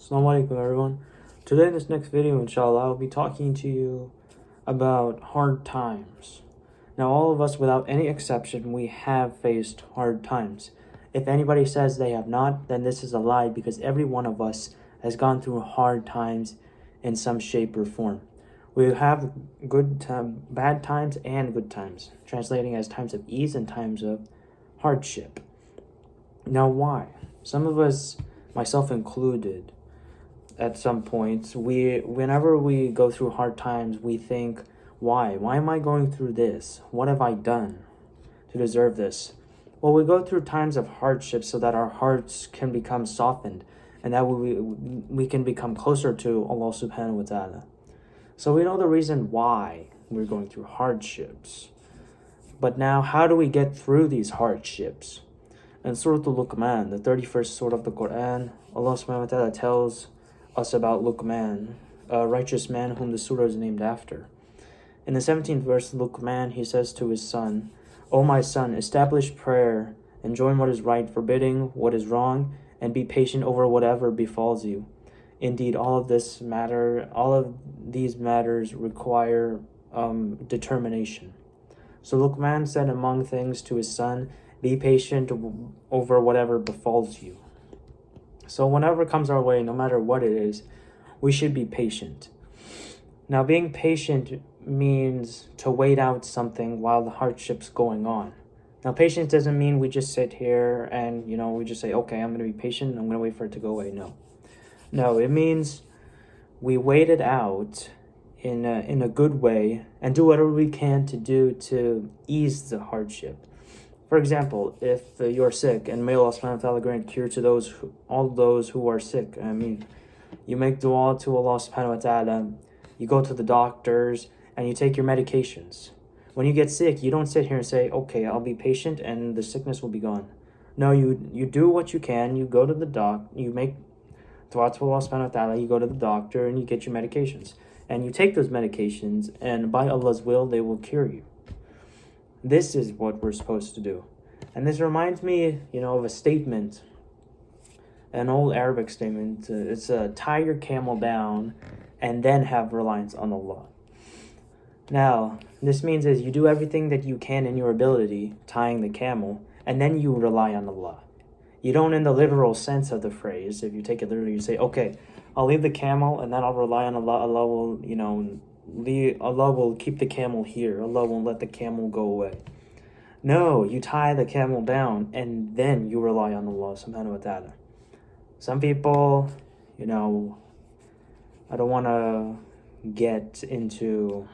Assalamu alaikum everyone. Today in this next video, inshallah, I'll be talking to you about hard times. Now all of us, without any exception, we have faced hard times. If anybody says they have not, then this is a lie, because every one of us has gone through hard times in some shape or form. We have bad times and good times, translating as times of ease and times of hardship. Now why? Some of us, myself included, at some points, whenever we go through hard times, we think, why am I going through this? What have I done to deserve this? Well, we go through times of hardship so that our hearts can become softened, and that we can become closer to Allah subhanahu wa ta'ala. So we know the reason why we're going through hardships. But now, how do we get through these hardships? In Surah Al-Luqman, the 31st surah of the Quran, Allah subhanahu wa ta'ala tells us about Luqman, a righteous man whom the surah is named after. In the 17th verse, Luqman, he says to his son, "O my son, establish prayer, enjoin what is right, forbidding what is wrong, and be patient over whatever befalls you. Indeed, all of these matters require determination." So Luqman said among things to his son, be patient over whatever befalls you. So whenever it comes our way, no matter what it is, we should be patient. Now, being patient means to wait out something while the hardship's going on. Now, patience doesn't mean we just sit here and, we just say, okay, I'm going to be patient, I'm going to wait for it to go away. No, it means we wait it out in a good way and do whatever we can to do to ease the hardship. For example, if you're sick, and may Allah subhanahu wa ta'ala grant cure to all those who are sick. You make dua to Allah subhanahu wa ta'ala, you go to the doctors, and you take your medications. When you get sick, you don't sit here and say, okay, I'll be patient and the sickness will be gone. No, you do what you can, you go to the you make dua to Allah subhanahu wa ta'ala, you go to the doctor and you get your medications. And you take those medications, and by Allah's will, they will cure you. This is what we're supposed to do. And this reminds me, of a statement, an old Arabic statement. It's tie your camel down and then have reliance on Allah. Now, this means is you do everything that you can in your ability, tying the camel, and then you rely on Allah. You don't in the literal sense of the phrase. If you take it literally, you say, okay, I'll leave the camel and then I'll rely on Allah. Allah will, Allah will keep the camel here. Allah won't let the camel go away. No, you tie the camel down and then you rely on Allah subhanahu wa ta'ala. Some people, I don't want to get into,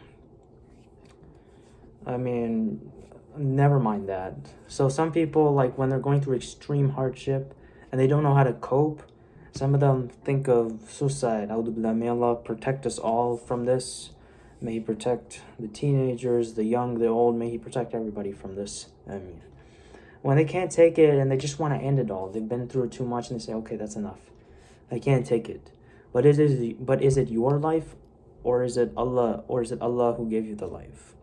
never mind that. So some people, like when they're going through extreme hardship and they don't know how to cope, some of them think of suicide. May Allah protect us all from this. May He protect the teenagers, the young, the old. May He protect everybody from this. When they can't take it and they just want to end it all, they've been through it too much and they say, okay, that's enough. I can't take it. But is it your life, or is it Allah, who gave you the life?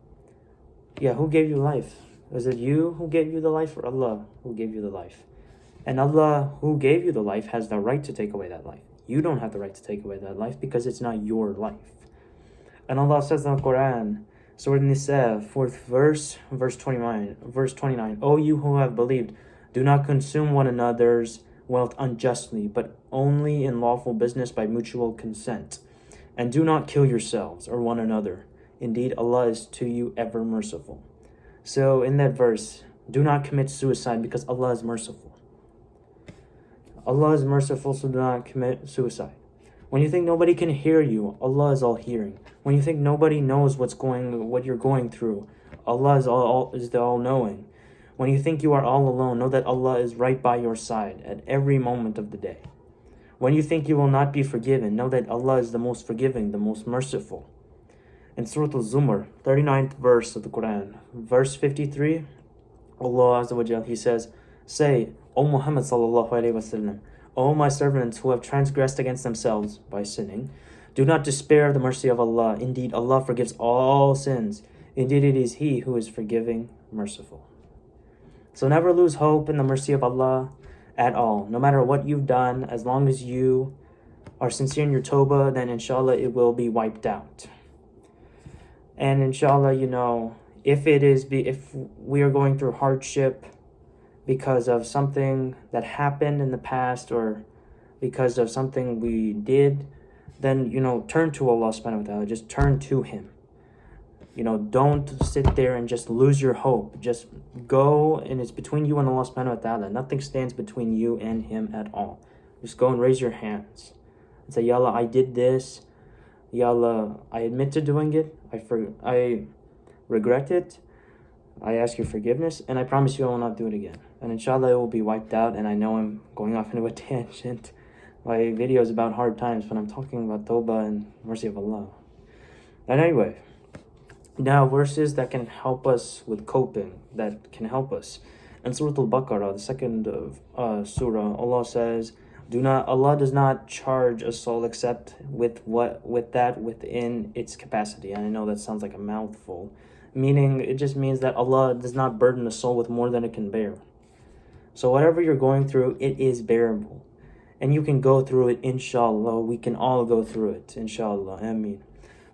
Yeah, who gave you life? Is it you who gave you the life, or Allah who gave you the life? And Allah who gave you the life has the right to take away that life. You don't have the right to take away that life because it's not your life. And Allah says in the Quran, Surah An-Nisa, 4th verse 29, O you who have believed, do not consume one another's wealth unjustly, but only in lawful business by mutual consent. And do not kill yourselves or one another. Indeed, Allah is to you ever merciful. So in that verse, do not commit suicide because Allah is merciful. Allah is merciful, so do not commit suicide. When you think nobody can hear you, Allah is all hearing. When you think nobody knows what you're going through, Allah is the all-knowing. When you think you are all alone, know that Allah is right by your side at every moment of the day. When you think you will not be forgiven, know that Allah is the most forgiving, the most merciful. In Surah Al-Zumar, 39th verse of the Quran, verse 53, Allah Azza wa Jal, He says, say, O Muhammad sallallahu alayhi wa sallam, O my servants who have transgressed against themselves by sinning, do not despair of the mercy of Allah. Indeed, Allah forgives all sins. Indeed, it is He who is forgiving, merciful. So never lose hope in the mercy of Allah at all. No matter what you've done, as long as you are sincere in your tawbah, then inshallah it will be wiped out. And inshallah, if we are going through hardship because of something that happened in the past or because of something we did, then turn to Allah subhanahu wa ta'ala. Just turn to Him. Don't sit there and just lose your hope. Just go, and it's between you and Allah subhanahu wa ta'ala. Nothing stands between you and Him at all. Just go and raise your hands and say, Ya Allah, I did this. Ya Allah, I admit to doing it. I regret it. I ask your forgiveness, and I promise you I will not do it again. And inshallah it will be wiped out. And I know I'm going off into a tangent. My video is about hard times, but I'm talking about tawbah and mercy of Allah. And anyway, now verses that can help us with coping, that can help us. In Surah Al-Baqarah, the second surah, Allah says, Allah does not charge a soul except with that within its capacity. And I know that sounds like a mouthful, meaning it just means that Allah does not burden a soul with more than it can bear. So whatever you're going through, it is bearable. And you can go through it, inshallah. We can all go through it, inshallah. Ameen.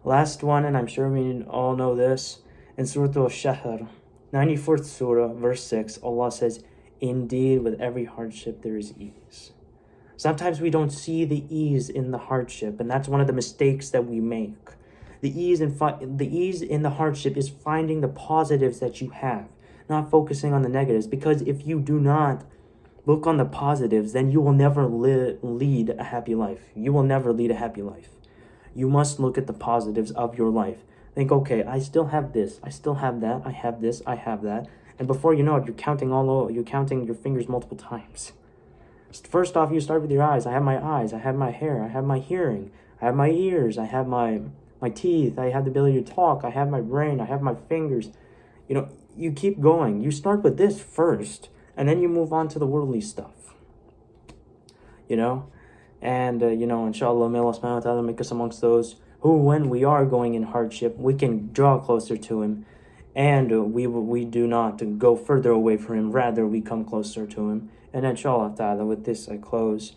Last one, and I'm sure we all know this, in Surah Al-Shahr, 94th Surah, verse 6, Allah says, indeed, with every hardship there is ease. Sometimes we don't see the ease in the hardship, and that's one of the mistakes that we make. The ease in the hardship is finding the positives that you have, not focusing on the negatives, because if you do not look on the positives, then you will never lead a happy life. You will never lead a happy life. You must look at the positives of your life. Think, okay, I still have this, I still have that, I have this, I have that. And before you know it, you're counting your fingers multiple times. First off, you start with your eyes. I have my eyes, I have my hair, I have my hearing, I have my ears, I have my teeth, I have the ability to talk, I have my brain, I have my fingers. You keep going. You start with this first, and then you move on to the worldly stuff. And, inshallah, may Allah subhanahu wa ta'ala make us amongst those who, when we are going in hardship, we can draw closer to Him. And we do not go further away from Him. Rather, we come closer to Him. And inshallah ta'ala, with this, I close.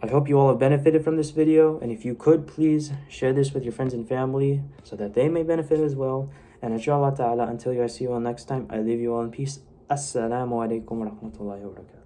I hope you all have benefited from this video. And if you could, please share this with your friends and family so that they may benefit as well. And inshallah ta'ala, until I see you all next time, I leave you all in peace. Assalamu alaikum wa rahmatullahi wa barakatuh.